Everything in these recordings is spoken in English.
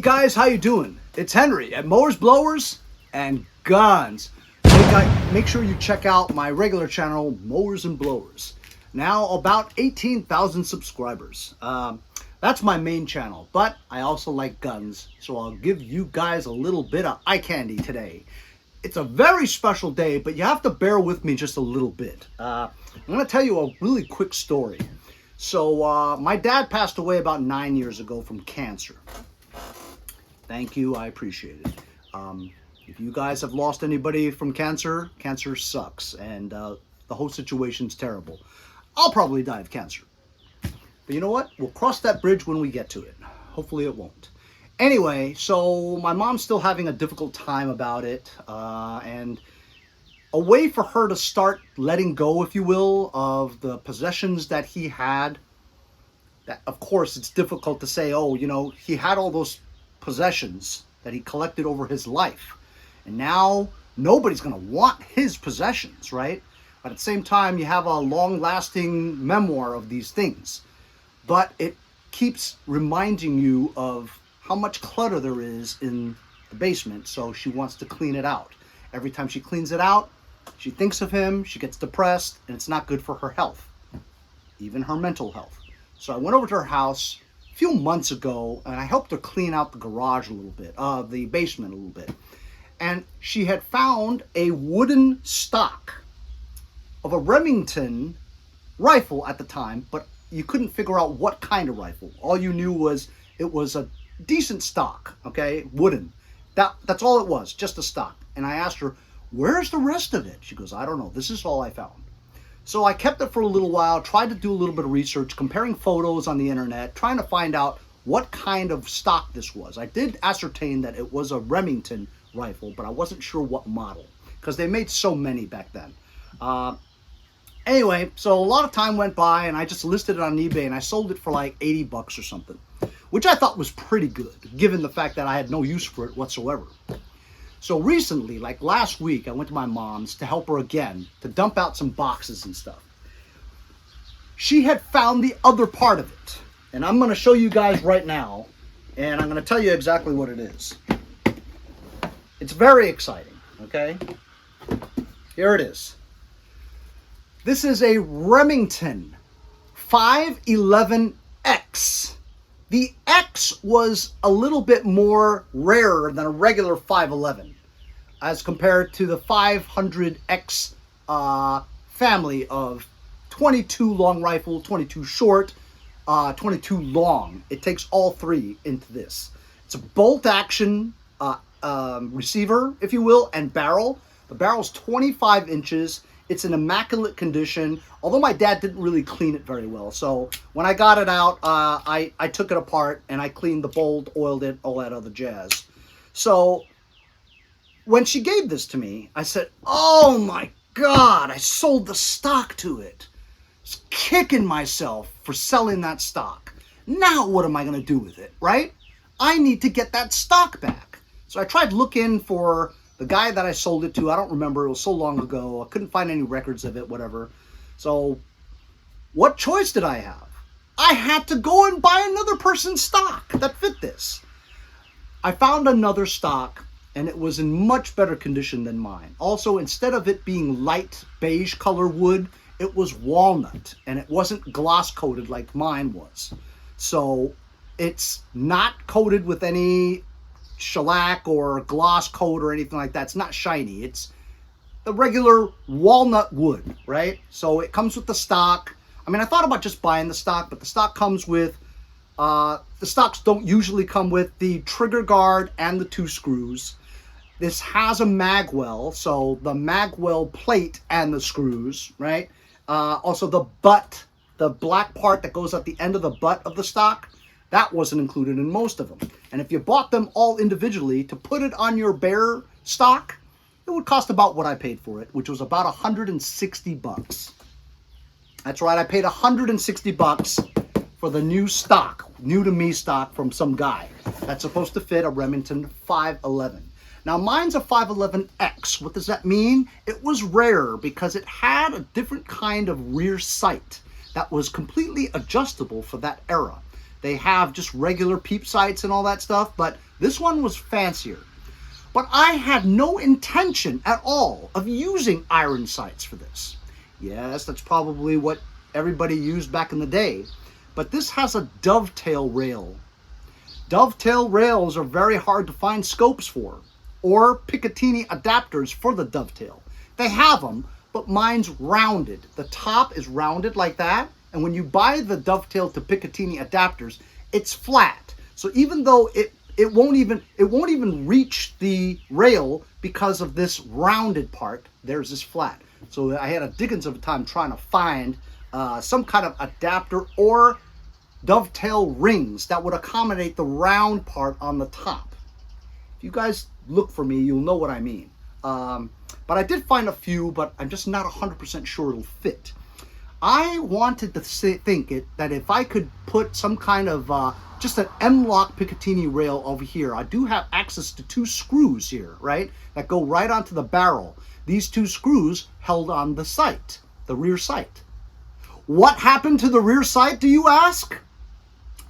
guys, how you doing? It's Henry at Mowers, Blowers, and Guns. Make sure you check out my regular channel, Mowers and Blowers. Now about 18,000 subscribers. That's my main channel, but I also like guns, so I'll give you guys a little bit of eye candy today. It's a very special day, but you have to bear with me just a little bit. I'm going to tell you a really quick story. So my dad passed away about 9 years ago from cancer. Thank you, I appreciate it. If you guys have lost anybody from cancer, cancer sucks, and the whole situation's terrible. I'll probably die of cancer. But you know what? We'll cross that bridge when we get to it. Hopefully it won't. Anyway, so my mom's still having a difficult time about it, and a way for her to start letting go, if you will, of the possessions that he had. That, of course, it's difficult to say, oh, you know, he had all those possessions that he collected over his life, and now nobody's going to want his possessions, right? But at the same time, you have a long-lasting memoir of these things, but it keeps reminding you of how much clutter there is in the basement, so she wants to clean it out. Every time she cleans it out, she thinks of him, she gets depressed, and it's not good for her health, even her mental health. So I went over to her house a few months ago, and I helped her clean out the garage a little bit, the basement a little bit. And she had found a wooden stock of a Remington rifle at the time, but you couldn't figure out what kind of rifle. All you knew was it was a decent stock, okay, wooden. That's all it was, just a stock. And I asked her, where's the rest of it? She goes, I don't know, this is all I found. So I kept it for a little while, tried to do a little bit of research, comparing photos on the internet, trying to find out what kind of stock this was. I did ascertain that it was a Remington rifle, but I wasn't sure what model, because they made so many back then. Anyway, so a lot of time went by, and I just listed it on eBay, and I sold it for like 80 bucks or something, which I thought was pretty good, given the fact that I had no use for it whatsoever. So recently, like last week, I went to my mom's to help her again, to dump out some boxes and stuff. She had found the other part of it, and I'm going to show you guys right now, and I'm going to tell you exactly what it is. It's very exciting, okay? Here it is. This is a Remington 511X. The X was a little bit more rarer than a regular 511 as compared to the 500X family of 22 long rifle, 22 short, 22 long. It takes all three into this. It's a bolt action receiver, if you will, and barrel. The barrel's 25 inches. It's in immaculate condition, although my dad didn't really clean it very well. So when I got it out, I took it apart and I cleaned the bolt, oiled it, all that other jazz. So when she gave this to me, I said, oh my God, I sold the stock to it. I was kicking myself for selling that stock. Now what am I going to do with it, right? I need to get that stock back. So I tried looking for the guy that I sold it to. I don't remember. It was so long ago. I couldn't find any records of it, whatever. So what choice did I have? I had to go and buy another person's stock that fit this. I found another stock, and it was in much better condition than mine. Also, instead of it being light beige color wood, it was walnut, and it wasn't gloss coated like mine was. So it's not coated with any shellac or gloss coat or anything like that. It's not shiny. It's the regular walnut wood, right? So it comes with the stock. I mean, I thought about just buying the stock, but the stock comes with, the stocks don't usually come with the trigger guard and the 2 screws. This has a magwell, so the magwell plate and the screws, right? Also the butt, the black part that goes at the end of the butt of the stock, that wasn't included in most of them. And if you bought them all individually to put it on your bare stock, it would cost about what I paid for it, which was about 160 bucks. That's right, I paid 160 bucks for the new stock, new to me stock from some guy. That's supposed to fit a Remington 511. Now mine's a 511X. What does that mean? It was rare because it had a different kind of rear sight that was completely adjustable for that era. They have just regular peep sights and all that stuff, but this one was fancier. But I had no intention at all of using iron sights for this. Yes, that's probably what everybody used back in the day, but this has a dovetail rail. Dovetail rails are very hard to find scopes for, or Picatinny adapters for the dovetail. They have them, but mine's rounded. The top is rounded like that, and when you buy the dovetail to Picatinny adapters, it's flat. So even though it won't even reach the rail because of this rounded part, there's this flat. So I had a dickens of a time trying to find some kind of adapter or dovetail rings that would accommodate the round part on the top. If you guys look for me, you'll know what I mean. But I did find a few, but I'm just not 100% sure it'll fit. I wanted to think that if I could put some kind of just an M-lock Picatinny rail over here. I do have access to 2 screws here, right, that go right onto the barrel. These 2 screws held on the sight, the rear sight. What happened to the rear sight, do you ask?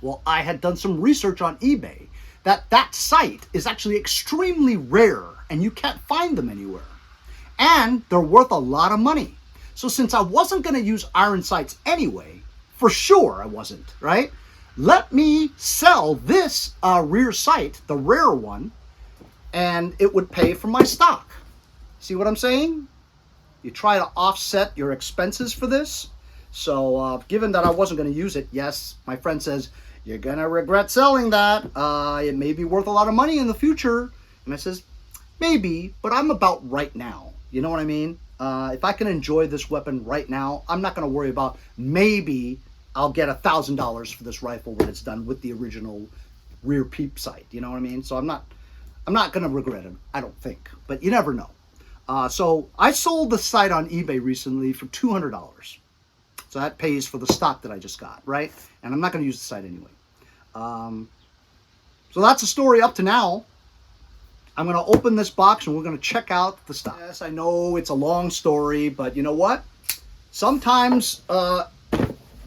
Well, I had done some research on eBay that sight is actually extremely rare and you can't find them anywhere. And they're worth a lot of money. So since I wasn't going to use iron sights anyway, for sure I wasn't, right? Let me sell this rear sight, the rare one, and it would pay for my stock. See what I'm saying? You try to offset your expenses for this. So given that I wasn't going to use it, yes, my friend says, you're going to regret selling that. It may be worth a lot of money in the future. And I says, maybe, but I'm about right now. You know what I mean? If I can enjoy this weapon right now, I'm not going to worry about maybe I'll get $1,000 for this rifle when it's done with the original rear peep sight. You know what I mean? So I'm not going to regret it, I don't think. But you never know. So I sold the sight on eBay recently for $200. So that pays for the stock that I just got, right? And I'm not going to use the sight anyway. So that's the story up to now. I'm going to open this box and we're going to check out the stock. Yes, I know it's a long story, but you know what? Sometimes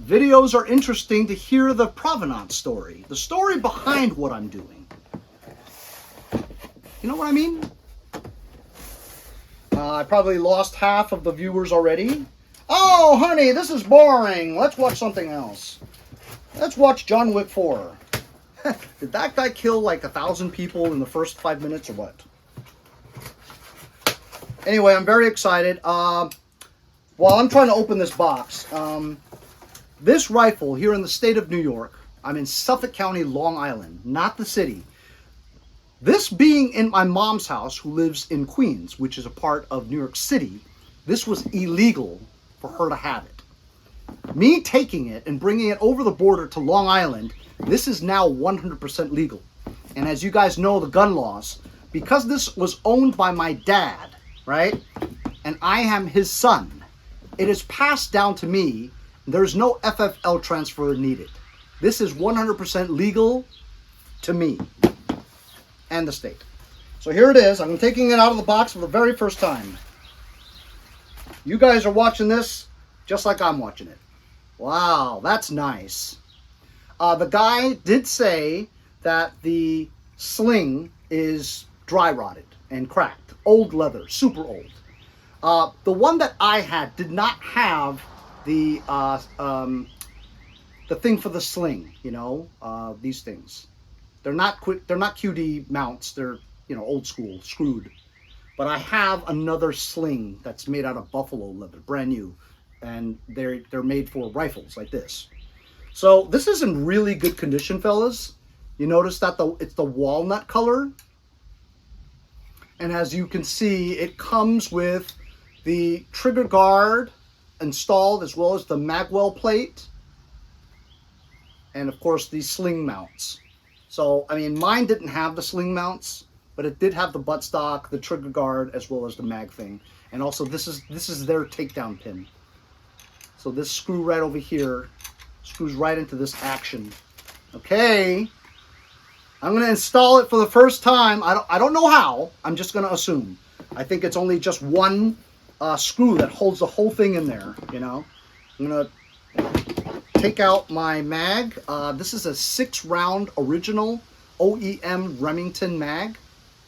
videos are interesting to hear the provenance story, the story behind what I'm doing. You know what I mean? I probably lost half of the viewers already. Oh, honey, this is boring. Let's watch something else. Let's watch John Wick 4. Did that guy kill like 1,000 people in the first 5 minutes or what? Anyway, I'm very excited. While I'm trying to open this box, this rifle here in the state of New York, I'm in Suffolk County, Long Island, not the city. This being in my mom's house, who lives in Queens, which is a part of New York City, this was illegal for her to have it. Me taking it and bringing it over the border to Long Island, this is now 100% legal. And as you guys know, the gun laws, because this was owned by my dad, right, and I am his son, it is passed down to me. There's no FFL transfer needed. This is 100% legal to me and the state. So here it is. I'm taking it out of the box for the very first time. You guys are watching this just like I'm watching it. Wow, that's nice. The guy did say that the sling is dry rotted and cracked. Old leather, super old. The one that I had did not have the thing for the sling, you know, these things. They're not QD mounts. They're, you know, old school, screwed. But I have another sling that's made out of buffalo leather, brand new, and they're made for rifles like this. So this is in really good condition, fellas. You notice that it's the walnut color, and as you can see, it comes with the trigger guard installed as well as the magwell plate, and of course these sling mounts. So I mean, mine didn't have the sling mounts, but it did have the buttstock, the trigger guard, as well as the mag thing. And also this is their takedown pin. So this screw right over here screws right into this action. Okay, I'm going to install it for the first time. I don't know how. I'm just going to assume. I think it's only just one screw that holds the whole thing in there. You know, I'm going to take out my mag. This is a 6-round original OEM Remington mag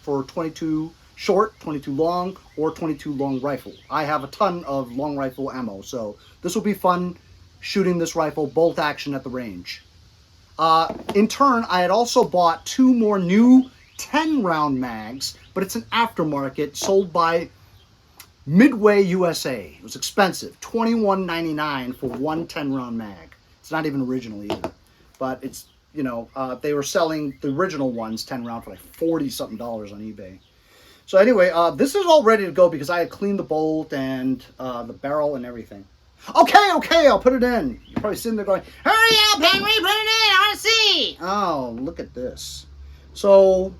for 22 short, 22 long, or 22 long rifle. I have a ton of long rifle ammo, so this will be fun shooting this rifle bolt action at the range. In turn, I had also bought 2 more new 10-round mags, but it's an aftermarket sold by Midway USA. It was expensive, $21.99 for one 10-round mag. It's not even original either, but it's, you know, they were selling the original ones 10-round for like $40-something on eBay. So anyway, this is all ready to go because I had cleaned the bolt and the barrel and everything. Okay, I'll put it in. You're probably sitting there going, hurry up, Henry, put it in, I want to see. Oh, look at this. So,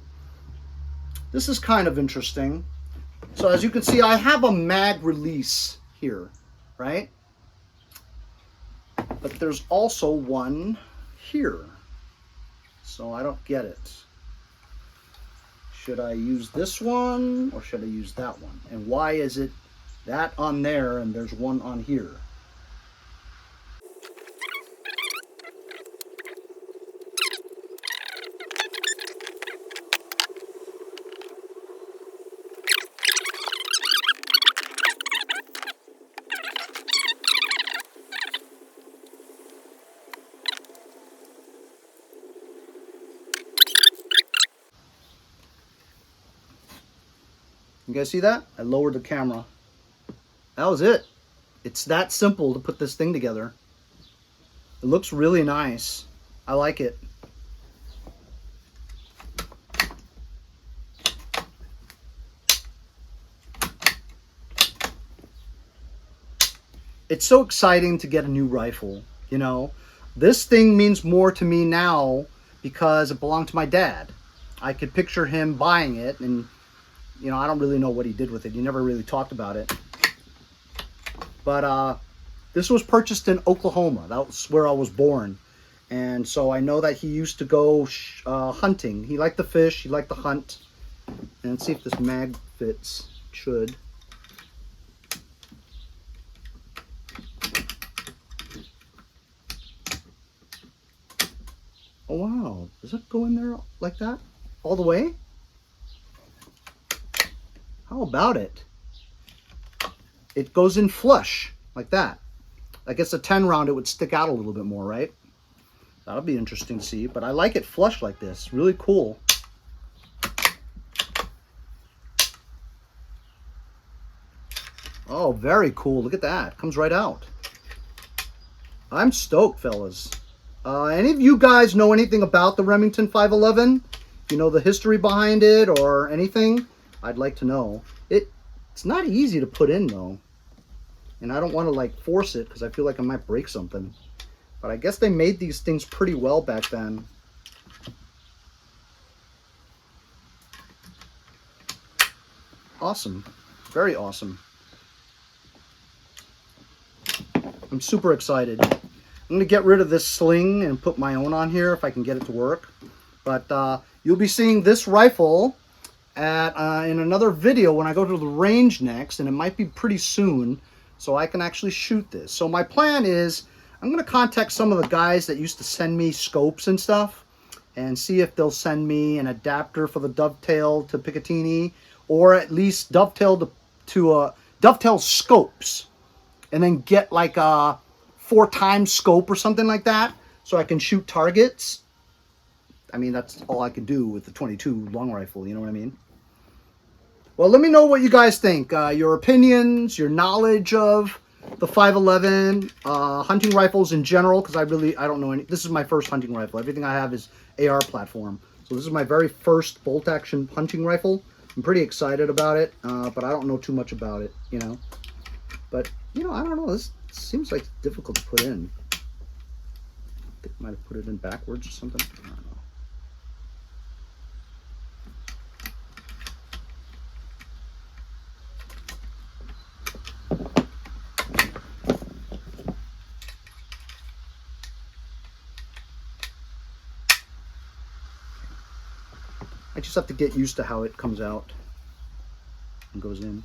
this is kind of interesting. So as you can see, I have a mag release here, right? But there's also one here. So I don't get it. Should I use this one or should I use that one? And why is it that on there and there's one on here? You guys see that? I lowered the camera. That was it. It's that simple to put this thing together. It looks really nice. I like it. It's so exciting to get a new rifle, you know. This thing means more to me now because it belonged to my dad. I could picture him buying it, and you know, I don't really know what he did with it. He never really talked about it. But this was purchased in Oklahoma. That was where I was born. And so I know that he used to go hunting. He liked to fish. He liked to hunt. And let's see if this mag fits. It should. Oh, wow. Does it go in there like that? All the way? How about it? It goes in flush, like that. I guess a 10-round, it would stick out a little bit more, right? That'll be interesting to see, but I like it flush like this. Really cool. Oh, very cool. Look at that. Comes right out. I'm stoked, fellas. Any of you guys know anything about the Remington 511? You know the history behind it or anything? I'd like to know. It's not easy to put in though. And I don't want to like force it because I feel like I might break something. But I guess they made these things pretty well back then. Awesome. Very awesome. I'm super excited. I'm going to get rid of this sling and put my own on here if I can get it to work. But you'll be seeing this rifle in another video when I go to the range next, and it might be pretty soon, so I can actually shoot this. So my plan is I'm going to contact some of the guys that used to send me scopes and stuff and see if they'll send me an adapter for the dovetail to Picatinny, or at least dovetail to dovetail scopes, and then get like a 4x scope or something like that so I can shoot targets. I mean, that's all I can do with the 22 long rifle, you know what I mean? Well, let me know what you guys think. Your opinions, your knowledge of the 511, hunting rifles in general, because I don't know any. This is my first hunting rifle. Everything I have is AR platform. So this is my very first bolt action hunting rifle. I'm pretty excited about it, but I don't know too much about it, you know. But, you know, I don't know. This seems like difficult to put in. I think I might have put it in backwards or something. I don't know. I just have to get used to how it comes out and goes in.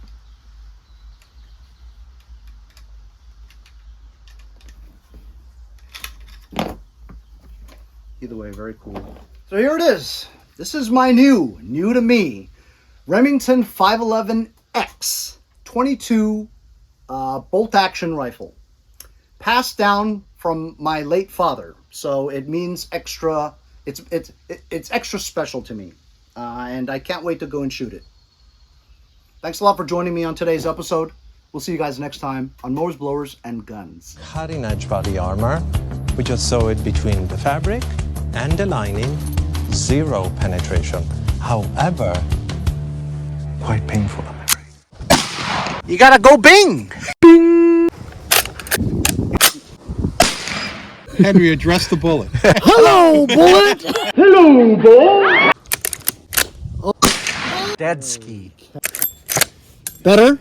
Either way, very cool. So here it is. This is my new to me, Remington 511X 22 bolt action rifle. Passed down from my late father, so it means extra. It's extra special to me, and I can't wait to go and shoot it. Thanks a lot for joining me on today's episode. We'll see you guys next time on Mowers, Blowers, and Guns. Cutting edge body armor. We just sew it between the fabric and the lining. Zero penetration. However, quite painful, I'm afraid. You gotta go bing! Henry, address the bullet. Hello, bullet! Hello, bullet! Dead ski. Better?